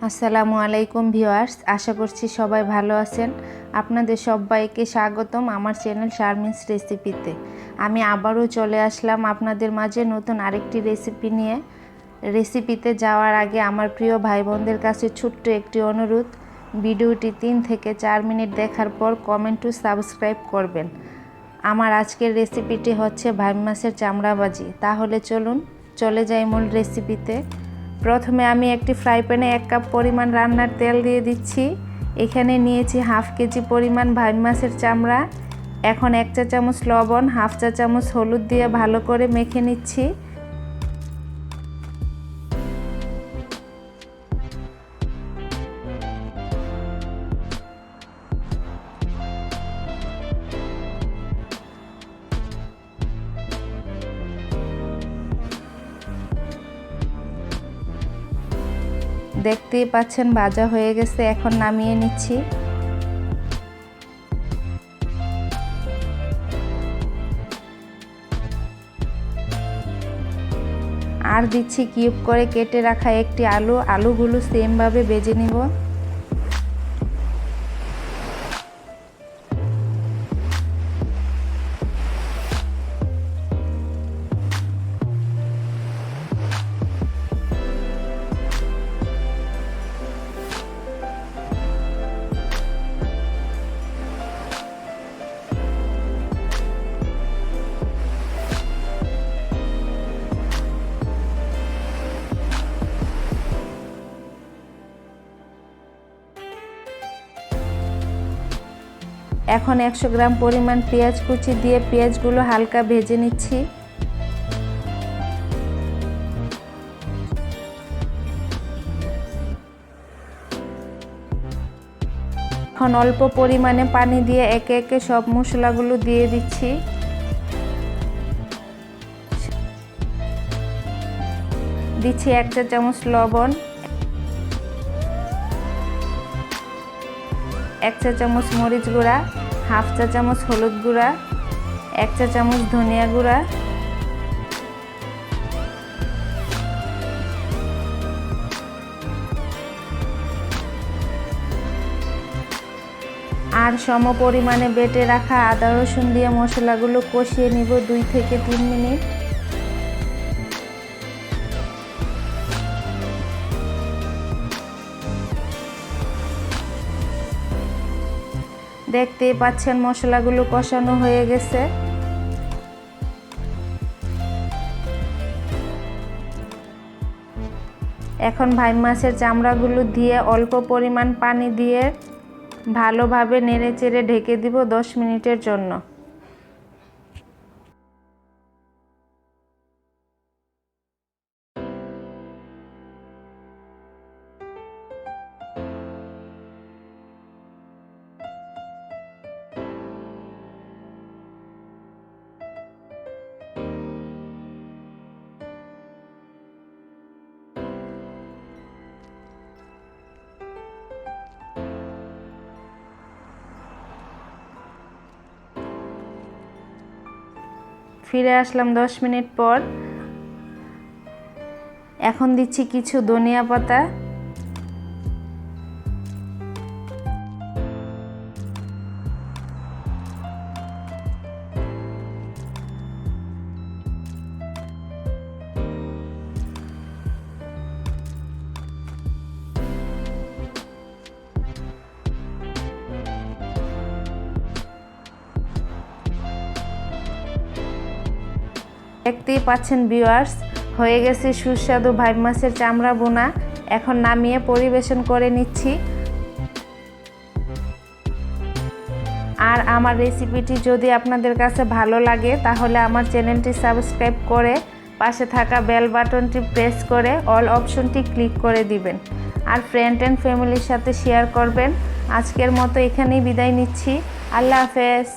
আসসালামু আলাইকুম ভিউয়ার্স, আশা করছি সবাই ভালো আছেন। আপনাদের সবাইকে স্বাগতম আমার চ্যানেল শারমিনস রেসিপিতে। আমি আবারও চলে আসলাম আপনাদের মাঝে নতুন আরেকটি রেসিপি নিয়ে। রেসিপিতে যাওয়ার আগে আমার প্রিয় ভাই বোনদের কাছে ছোট্ট একটি অনুরোধ, ভিডিওটি 3 থেকে 4 মিনিট দেখার পর কমেন্ট ও সাবস্ক্রাইব করবেন। আমার আজকের রেসিপিটি হচ্ছে ভাইম মাছের চামড়া ভাজি। তাহলে চলুন চলে যাই মূল রেসিপিতে। প্রথমে আমি একটি ফ্রাই প্যানে 1 কাপ পরিমাণ রান্নার তেল দিয়ে দিচ্ছি। এখানে নিয়েছি হাফ কেজি পরিমাণ ভাইম মাছের চামড়া। এখন 1 চা চামচ লবণ, হাফ চা চামচ হলুদ দিয়ে ভালো করে মেখে নিচ্ছি। দেখতেই পাচ্ছেন ভাজা হয়ে গেছে, এখন নামিয়ে নিচ্ছি। আর দিচ্ছি কিউব করে কেটে রাখা একটি আলুগুলো সেমভাবে ভেজে নিব। এখন 100 গ্রাম পরিমাণ পেঁয়াজ কুচি দিয়ে পেঁয়াজগুলো হালকা ভেজে নিচ্ছি। এখন অল্প পরিমাণে পানি দিয়ে একে একে সব মশলাগুলো দিয়ে দিচ্ছি। দিচ্ছি 1 চা চামচ লবণ, 1 চা চামচ মরিচ গুঁড়া, হাফ চা চামচ হলুদ গুঁড়া, 1 চা চামচ ধনিয়া গুঁড়া, আর সম পরিমাণে বেটে রাখা আদা রসুন দিয়ে মশলাগুলো কষিয়ে নিব 2 থেকে 3 মিনিট। দেখতেই পাচ্ছেন মশলাগুলো কষানো হয়ে গেছে। এখন ভাইম মাছের চামড়াগুলো দিয়ে অল্প পরিমাণ পানি দিয়ে ভালোভাবে নেড়েচেড়ে ঢেকে দিব 10 মিনিটের জন্য। ফিরে আসলাম 10 মিনিট পর। এখন দিচ্ছি কিছু ধনিয়া পাতা, দেখতেই পাচ্ছেন ভিউয়ার্স, হয়ে গেছে সুস্বাদু ভাইম মাছের চামড়া বোনা। এখন নামিয়ে পরিবেশন করে নিচ্ছি। আর আমার রেসিপিটি যদি আপনাদের কাছে ভালো লাগে তাহলে আমার চ্যানেলটি সাবস্ক্রাইব করে পাশে থাকা বেল বাটনটি প্রেস করে অল অপশনটি ক্লিক করে দিবেন। আর ফ্রেন্ড অ্যান্ড ফ্যামিলির সাথে শেয়ার করবেন। আজকের মতো এখানেই বিদায় নিচ্ছি। আল্লাহ হাফেজ।